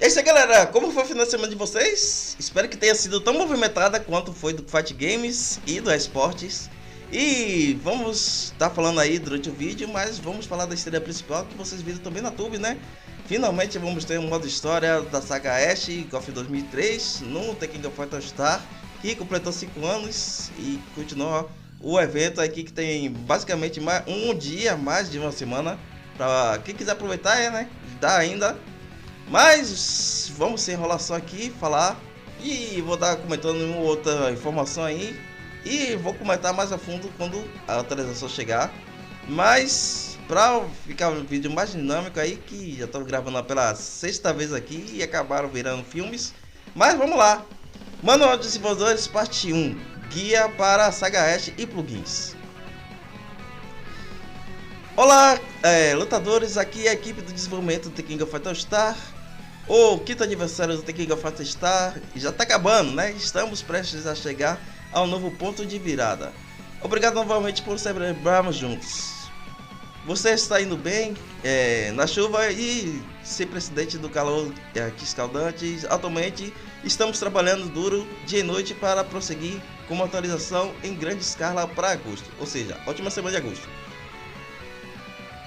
isso aí, galera. Como foi o final de semana de vocês? Espero que tenha sido tão movimentada quanto foi do Fight Games e do Esportes. E vamos estar falando aí durante o vídeo, mas vamos falar da história principal que vocês viram também na Tube, né? Finalmente vamos ter um modo história da saga Ash KOF 2003 no The King of Fighters Star, que completou 5 anos e continua o evento aqui que tem basicamente um dia, mais de uma semana. Para quem quiser aproveitar, né? Dá ainda. Mas vamos sem enrolação aqui, falar e vou dar comentando uma outra informação aí e vou comentar mais a fundo quando a atualização chegar. Mas para ficar um vídeo mais dinâmico aí, que já estou gravando pela sexta vez aqui e acabaram virando filmes. Mas vamos lá. Manual de Desenvolvedores parte 1, guia para a saga Ash e plugins. Olá, lutadores, aqui é a equipe do desenvolvimento do The King of Fighters Star. O quinto aniversário do The King of Fighters Star já está acabando, né? Estamos prestes a chegar ao novo ponto de virada. Obrigado novamente por celebrarmos juntos. Você está indo bem na chuva e sem precedente do calor aqui escaldante. Atualmente estamos trabalhando duro dia e noite para prosseguir com uma atualização em grande escala para agosto, ou seja, última semana de agosto.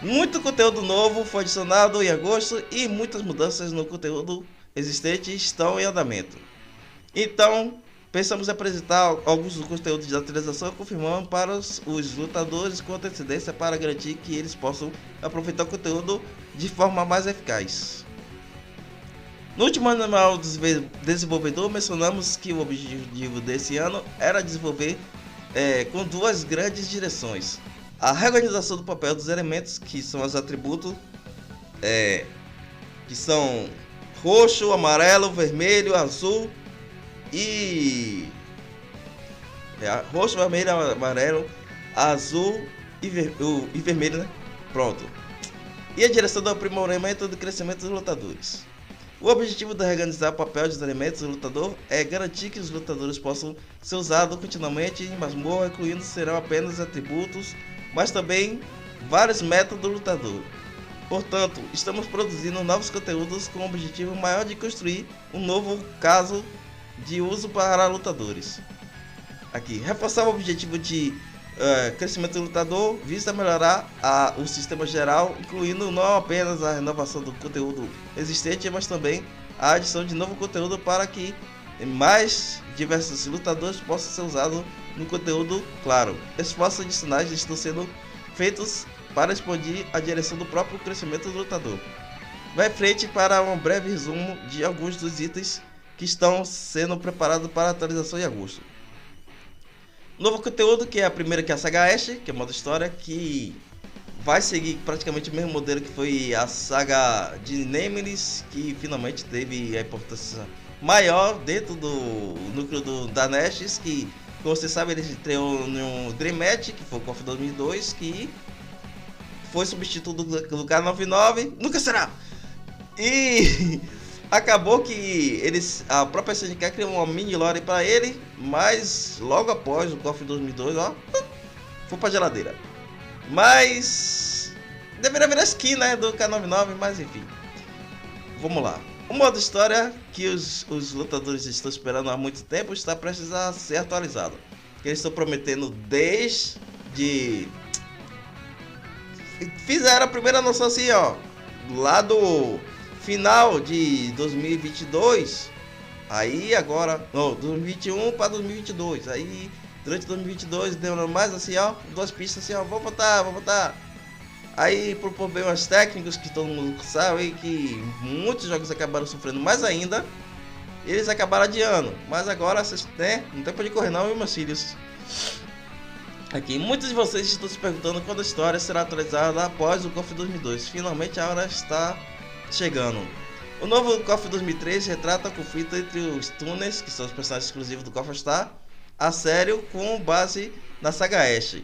Muito conteúdo novo foi adicionado em agosto e muitas mudanças no conteúdo existente estão em andamento. Então, pensamos em apresentar alguns dos conteúdos de atualização, confirmando para os lutadores com antecedência para garantir que eles possam aproveitar o conteúdo de forma mais eficaz. No último manual do desenvolvedor, mencionamos que o objetivo desse ano era desenvolver com duas grandes direções: a reorganização do papel dos elementos, que são os atributos, que são roxo, amarelo, vermelho, azul e roxo, vermelho, amarelo, azul e vermelho, né? Pronto. E a direção do aprimoramento do crescimento dos lutadores. O objetivo de reorganizar o papel dos elementos do lutador é garantir que os lutadores possam ser usados continuamente em masmorra, incluindo serão apenas atributos, mas também vários métodos do lutador. Portanto, estamos produzindo novos conteúdos com o objetivo maior de construir um novo caso de uso para lutadores. Aqui, reforçar o objetivo de crescimento do lutador visa melhorar o sistema geral, incluindo não apenas a renovação do conteúdo existente, mas também a adição de novo conteúdo para que mais diversos lutadores possam ser usados no conteúdo. Claro, esforços adicionais estão sendo feitos para expandir a direção do próprio crescimento do lutador. Vai em frente para um breve resumo de alguns dos itens que estão sendo preparados para a atualização em agosto. Novo conteúdo, que é a primeira, que é a saga Ash, que é modo história, que vai seguir praticamente o mesmo modelo que foi a saga de Nemesis, que finalmente teve a importância maior dentro do núcleo da Nexus, que, como você sabe, ele estreou no Dream Match, que foi o KOF 2002, que foi substituto do K99, nunca será! E acabou que a própria SNK criou uma mini lore para ele, mas logo após o KOF 2002, foi pra geladeira. Mas deveria virar skin, né, do K99, mas enfim. Vamos lá. O modo história, que os lutadores estão esperando há muito tempo, está prestes a ser atualizado. Eles estão prometendo desde... Fizeram a primeira noção assim, lá do final de 2022. Aí agora, não, 2021 para 2022. Aí durante 2022 deu mais assim, duas pistas assim, vou botar. Aí, por problemas técnicos que todo mundo sabe, que muitos jogos acabaram sofrendo mais ainda, eles acabaram adiando. Mas agora vocês não tem pra onde correr não, meus filhos. Aqui, muitos de vocês estão se perguntando quando a história será atualizada após o KOF 2002. Finalmente a hora está chegando. O novo KOF 2003 retrata o conflito entre os Tunnels, que são os personagens exclusivos do KOF Star, a sério, com base na saga Ash.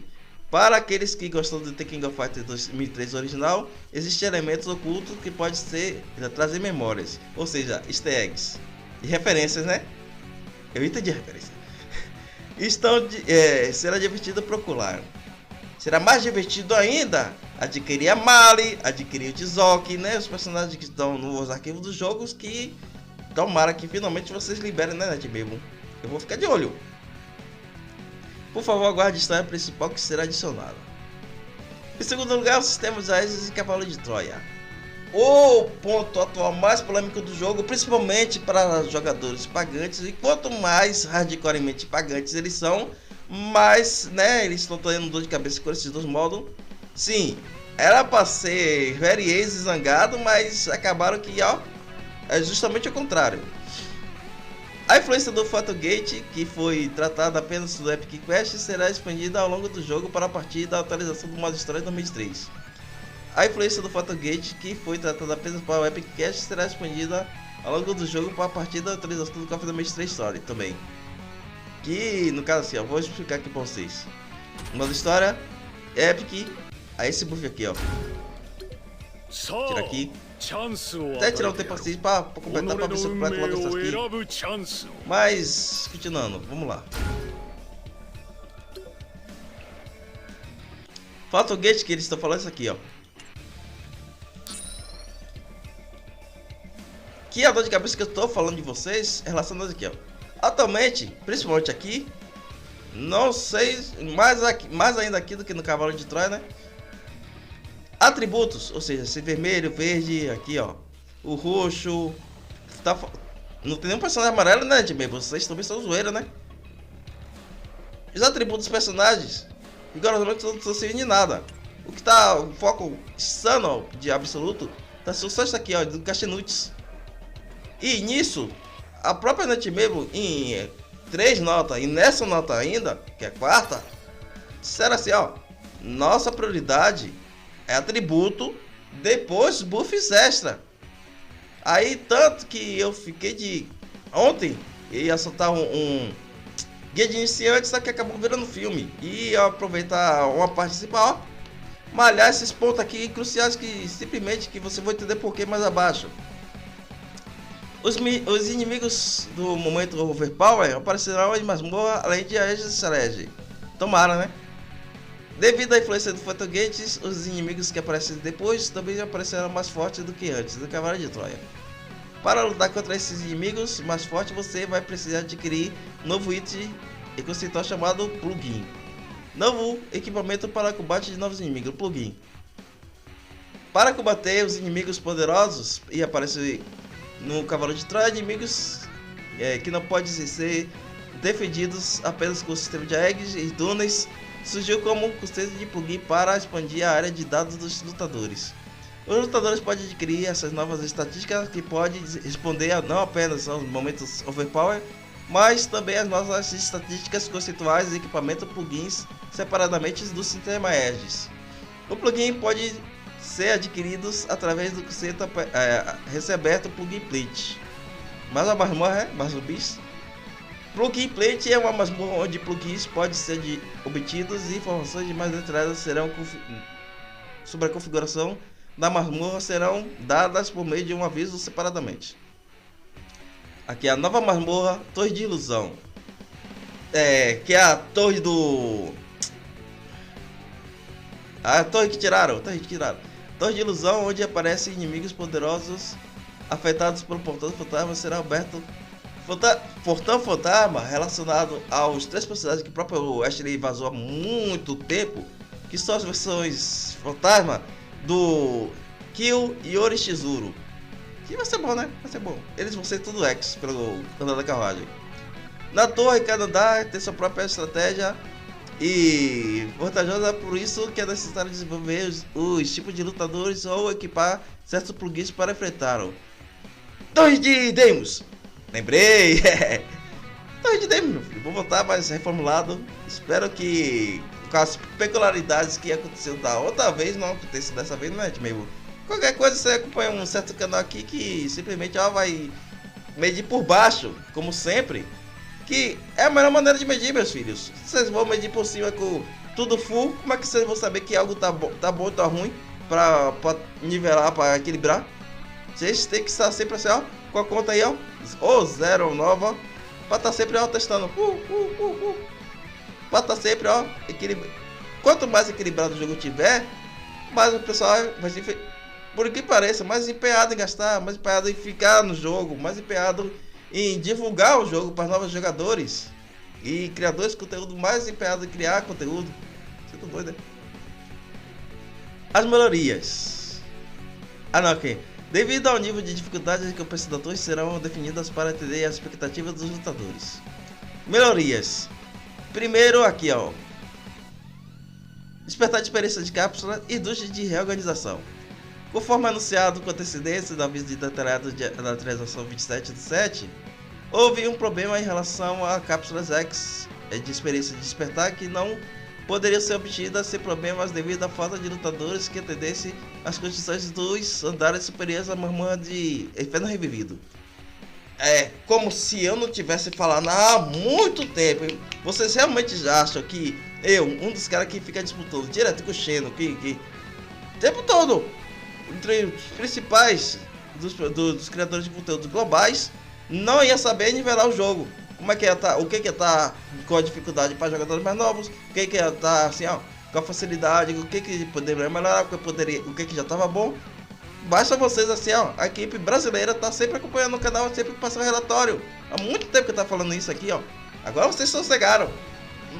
Para aqueles que gostam do The King of Fighters 2003 original, existem elementos ocultos que podem trazer memórias, ou seja, easter eggs e referências, né? Eu entendi a referência. Será divertido procurar. Será mais divertido ainda adquirir a Mali, adquirir o Tizoki, né? Os personagens que estão nos arquivos dos jogos, que Tomara que finalmente vocês liberem, né, NetMaven? Eu vou ficar de olho. Por favor, aguarde a história principal que será adicionada. Em segundo lugar, o sistema de Aéreos e Cavalo de Troia. O ponto atual mais polêmico do jogo, principalmente para jogadores pagantes. E quanto mais hardcoremente pagantes eles são, mais, né, eles estão tendo dor de cabeça com esses dois modos. Sim, era para ser very easy zangado, mas acabaram que, ó, é justamente o contrário. A influência do Photogate, que foi tratada apenas do Epic Quest, será expandida ao longo do jogo para a partir da atualização do modo história de 2003. A influência do Photogate, que foi tratada apenas para o Epic Quest, será expandida ao longo do jogo para a partir da atualização do Café 2003 Story também. Que, no caso assim, ó, vou explicar aqui para vocês. O modo história, Epic, aí esse buff aqui, ó. Tira aqui. Até tirar um tempo assim para completar para ver se eu completo logo isso aqui. Mas, continuando, vamos lá. Photogate, que eles estão falando isso aqui, ó. Que a dor de cabeça que eu estou falando de vocês é relacionada aqui, ó. Atualmente, principalmente aqui, não sei, mais ainda aqui do que no Cavalo de Troia, né? Atributos, ou seja, esse vermelho, verde, aqui ó, o roxo, tá, não tem nenhum personagem amarelo, né, de bem, vocês também são zoeira, né? Os atributos dos personagens, rigorosamente não estão servindo de nada. O que tá, o foco insano de absoluto, tá só isso aqui ó, do Castenutes. E nisso, a própria NetMaven em 3 notas, e nessa nota ainda, que é a quarta, disseram assim ó, nossa prioridade é atributo, depois buffs extra. Aí tanto que eu fiquei de... Ontem eu ia soltar um guia de iniciante, só que acabou virando filme. E eu aproveitar uma parte principal, malhar esses pontos aqui cruciais que simplesmente que você vai entender por que mais abaixo. Os inimigos do momento Overpower aparecerão em masmorra além de Aegis e Celeste. Tomara, né? Devido à influência do Photogate, os inimigos que aparecem depois também aparecerão mais fortes do que antes do Cavalo de Troia. Para lutar contra esses inimigos mais fortes, você vai precisar adquirir um novo item e conceitual chamado Plugin. Novo equipamento para combate de novos inimigos, Plugin. Para combater os inimigos poderosos e aparecer no Cavalo de Troia, inimigos que não podem ser defendidos apenas com o sistema de eggs e túneis, surgiu como um conceito de plugin para expandir a área de dados dos lutadores. Os lutadores podem adquirir essas novas estatísticas que podem responder não apenas aos momentos overpower, mas também as novas estatísticas conceituais e equipamento plugins separadamente do sistema Aegis. O plugin pode ser adquirido através do conceito receberto Plugin Plate. Mas a masmorra é mais zumbis. Plugin Plate é uma masmorra onde plugins podem ser obtidos e informações mais detalhadas serão sobre a configuração da masmorra serão dadas por meio de um aviso separadamente. Aqui a nova masmorra, Torre de Ilusão, que é a torre do... A torre que tiraram, Torre de Ilusão, onde aparecem inimigos poderosos afetados pelo Portão Fantasma, será aberto Portão Fantasma relacionado aos 3 personagens que o próprio Ashley vazou há muito tempo, que são as versões Fantasma do Kill e Orishizuru. Que vai ser bom, né? Vai ser bom. Eles vão ser tudo X pelo andar da carruagem. Na torre, cada andar tem sua própria estratégia e vantajosa, por isso que é necessário desenvolver os tipos de lutadores ou equipar certos plugins para enfrentá-lo. Torre de Deimos! Lembrei! Torre de Deimos, meu filho. Vou voltar mais reformulado. Espero que com as peculiaridades que aconteceu da outra vez não aconteça dessa vez, não é, meio. Qualquer coisa você acompanha um certo canal aqui que simplesmente vai medir por baixo, como sempre. Que é a melhor maneira de medir, meus filhos. Vocês vão medir por cima com tudo full. Como é que vocês vão saber que algo tá bom ou tá ruim? Pra nivelar, pra equilibrar. Vocês têm que estar sempre assim, ó. Com a conta aí, ó. Ou 0 ou 9, ó. Pra estar sempre, ó, testando. Pra estar sempre, ó. Quanto mais equilibrado o jogo tiver, mais o pessoal por que pareça, mais empenhado em gastar, mais empenhado em ficar no jogo, mais empenhado em divulgar o jogo para novos jogadores e criadores de conteúdo, mais empenhado em criar conteúdo. Você tá doido, né? As melhorias. Não, ok. Devido ao nível de dificuldade que os pensadores serão definidas para atender as expectativas dos lutadores. Melhorias. Primeiro aqui, ó. Despertar de experiência de cápsula e indústria de reorganização. Conforme anunciado com antecedência da visita detalhada da atualização 27 do 7, houve um problema em relação a cápsulas X de experiência de despertar que não poderiam ser obtidas sem problemas devido à falta de lutadores que atendessem às condições dos andares superiores à Marmã de Inferno Revivido. É como se eu não tivesse falado há muito tempo. Vocês realmente já acham que eu, um dos caras que fica disputando direto com o Xeno, que o tempo todo, entre os principais dos criadores de conteúdo globais, não ia saber nivelar o jogo? Como é que ia tá, o que ia tá com a dificuldade para jogadores mais novos, o que ia tá assim, ó, com a facilidade, o que poderia melhorar, o que já estava bom. Basta vocês assim, ó, a equipe brasileira tá sempre acompanhando o canal, sempre passando relatório. Há muito tempo que eu tá falando isso aqui, ó. Agora vocês sossegaram.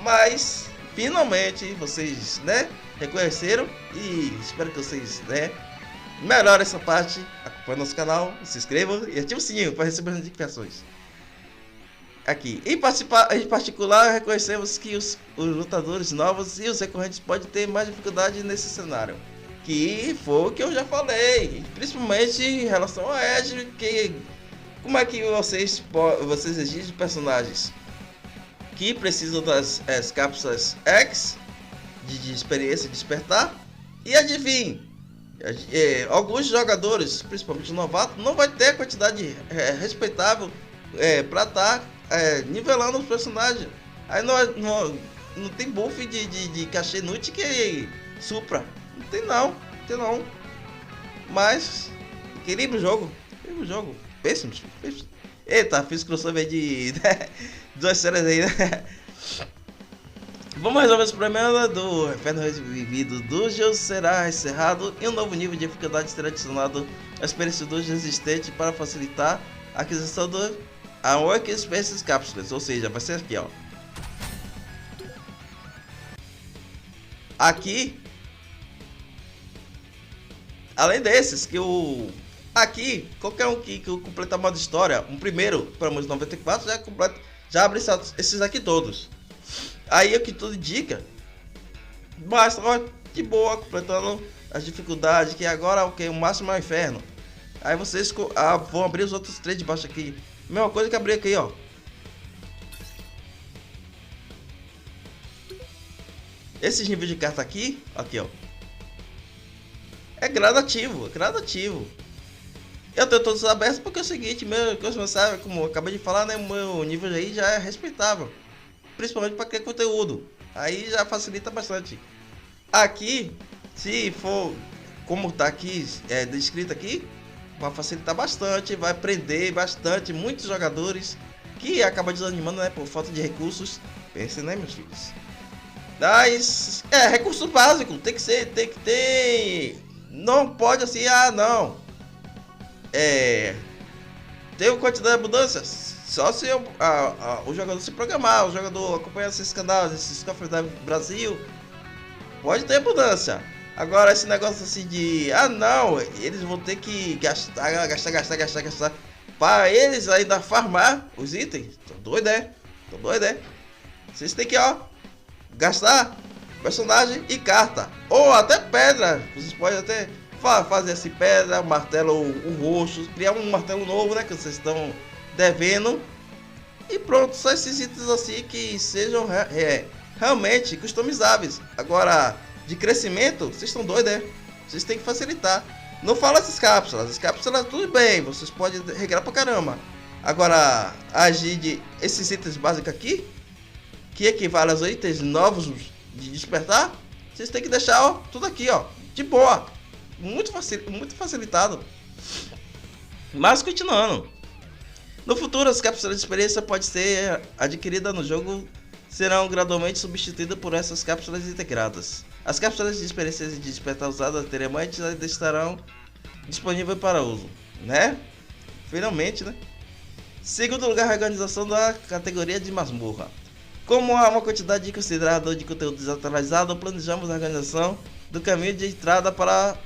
Mas finalmente vocês, né, reconheceram e espero que vocês, né, melhorem essa parte, acompanhem nosso canal, se inscrevam e ativem o sininho para receber as notificações. Aqui, em particular, reconhecemos que os lutadores novos e os recorrentes podem ter mais dificuldade nesse cenário. Que foi o que eu já falei, principalmente em relação a Edge, que como é que vocês exigem personagens que precisam das cápsulas X de experiência de despertar, e adivinhe, alguns jogadores, principalmente novatos, não vai ter a quantidade respeitável para estar nivelando os personagens. Aí não tem buff de cachê inútil que supra. Não tem não. Mas equilibra o jogo. Péssimos. Eita, fiz crossover de duas séries aí, né? Vamos resolver esse problema do Inferno Revivido. Dungeon será encerrado e um novo nível de dificuldade será adicionado à experiência do Dungeon existente para facilitar a aquisição do Work Spaces Capsules. Ou seja, vai ser aqui, ó. Aqui, além desses, aqui, qualquer um que completa a modo história, um primeiro, pelo menos 94, já abre esses aqui todos. Aí é o que tudo indica. Basta, ó, de boa, completando as dificuldades, que agora o máximo é o inferno. Aí vocês vão abrir os outros três de baixo aqui. Mesma coisa que abrir aqui, ó. Esses níveis de carta aqui, ó. É gradativo. Eu tenho todos abertos porque é o seguinte, sabe, como eu acabei de falar, né, o meu nível aí já é respeitável. Principalmente para criar conteúdo. Aí já facilita bastante. Aqui, se for como tá aqui, descrito aqui, vai facilitar bastante, vai prender bastante muitos jogadores que acabam desanimando, né, por falta de recursos. Pensem, né, meus filhos. Mas, recurso básico, tem que ter. Não pode assim, não. Tem uma quantidade de mudanças. Só se o jogador se programar, o jogador acompanhar esses canais, esses cofres da Brasil, pode ter mudança. Agora esse negócio assim de não, eles vão ter que gastar para eles ainda farmar os itens. Tô doido, Vocês tem que, gastar personagem e carta, ou até pedra. Vocês podem até fazer assim, pedra, martelo, o roxo, criar um martelo novo, né, que vocês estão devendo. E pronto, só esses itens assim que sejam realmente customizáveis. Agora, de crescimento, vocês estão doidos, Vocês têm que facilitar. Não fala essas cápsulas. As cápsulas, tudo bem, vocês podem regrar pra caramba. Agora, agir de esses itens básicos aqui, que equivale aos itens novos de despertar, vocês têm que deixar, tudo aqui, de boa. Muito facilitado. Mas continuando. No futuro, as cápsulas de experiência podem ser adquiridas no jogo, serão gradualmente substituídas por essas cápsulas integradas. As cápsulas de experiência de despertar usadas anteriormente ainda estarão disponível para uso, né? Finalmente, né? Segundo lugar, a organização da categoria de masmorra. Como há uma quantidade considerável de conteúdo desatualizado, planejamos a organização do caminho de entrada para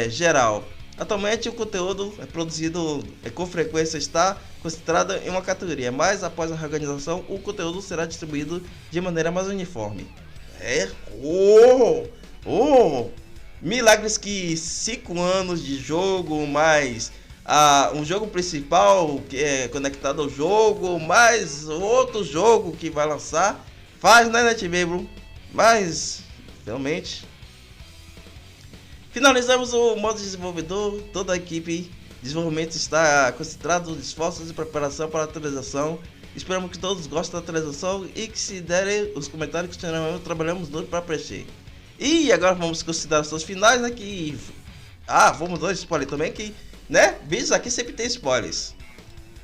geral. Atualmente o conteúdo é produzido com frequência está concentrado em uma categoria, mas após a reorganização o conteúdo será distribuído de maneira mais uniforme. Milagres que 5 anos de jogo, mais um jogo principal que é conectado ao jogo, mais outro jogo que vai lançar, faz, né, NetMembro? Mas, realmente, finalizamos o modo desenvolvedor. Toda a equipe de desenvolvimento está concentrada nos esforços de preparação para a atualização. Esperamos que todos gostem da atualização e que se derem os comentários que trabalhamos duro para preencher. E agora vamos considerações finais, né? Que vamos dar spoiler também, que, né? Vídeos aqui sempre tem spoilers.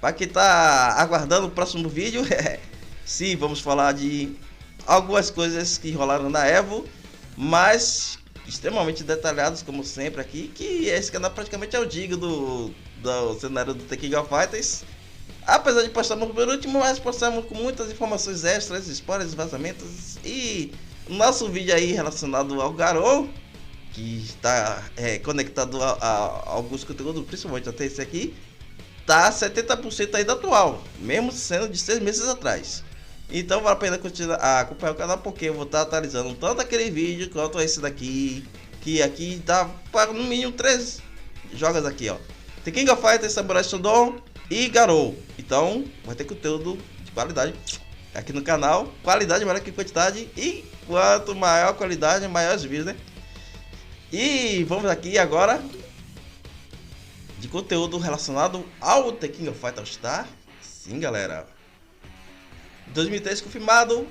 Para quem tá aguardando o próximo vídeo, sim, vamos falar de algumas coisas que rolaram na Evo, mas extremamente detalhados, como sempre aqui, que esse canal praticamente é o digno do cenário do The King of Fighters. Apesar de postarmos por último, mas postamos com muitas informações extras, spoilers, vazamentos e nosso vídeo aí relacionado ao Garou, que está conectado a alguns conteúdos, principalmente até esse aqui, tá 70% ainda atual, mesmo sendo de 6 meses atrás. Então vale a pena acompanhar o canal, porque eu vou estar atualizando tanto aquele vídeo quanto esse daqui, que aqui dá para no mínimo 3 jogos aqui, ó. The King of Fighters, Samurai Shodown e Garou. Então vai ter conteúdo de qualidade aqui no canal, qualidade maior que quantidade, e quanto maior a qualidade, maiores vídeos, né? E vamos aqui agora de conteúdo relacionado ao The King of Fighters All-Star. Sim, galera, 2003 confirmado,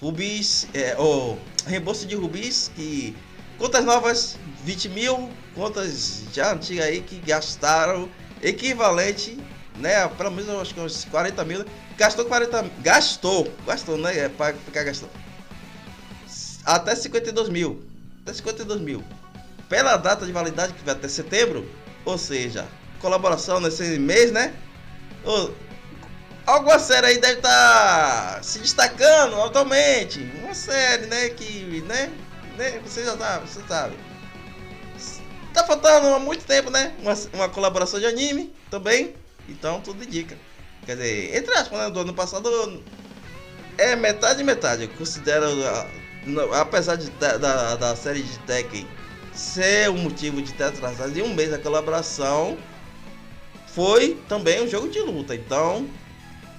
rubis, o reembolso de rubis, que contas novas 20 mil, contas já antigas aí que gastaram equivalente, né, pelo menos eu acho que uns 40 mil, gastou, né, para ficar gastando até 52 mil, pela data de validade que vai até setembro, ou seja, colaboração nesse mês, né? Alguma série aí deve estar se destacando atualmente, uma série, né, que, né, você já sabe, tá faltando há muito tempo, né, uma colaboração de anime também, então tudo indica, quer dizer, entre aspas, né, do ano passado é metade, eu considero, apesar da série de Tekken ser um motivo de ter atrasado de um mês a colaboração, foi também um jogo de luta, então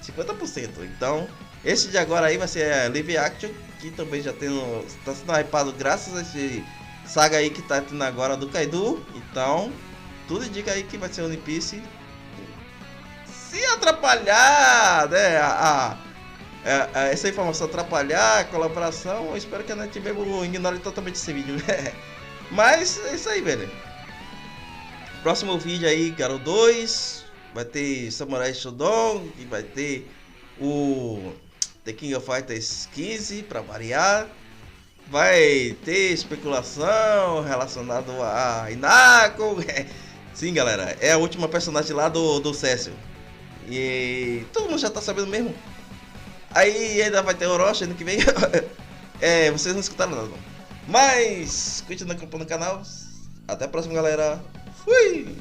50%. Então esse de agora aí vai ser live action, que também já tá sendo hypado graças a esse saga aí que tá tendo agora do Kaido. Então tudo indica aí que vai ser One Piece. Se atrapalhar, né, essa informação atrapalhar a colaboração, eu espero que a NetMembro ignore totalmente esse vídeo. Mas é isso aí, velho. Próximo vídeo aí, Garou 2, vai ter Samurai Shodown, e vai ter o The King of Fighters 15 para variar. Vai ter especulação relacionado a Inako. Sim, galera, é a última personagem lá do Cécio. E todo mundo já tá sabendo mesmo. Aí ainda vai ter Orochi ano que vem. Vocês não escutaram nada não. Mas continua acompanhando o canal. Até a próxima, galera. Fui!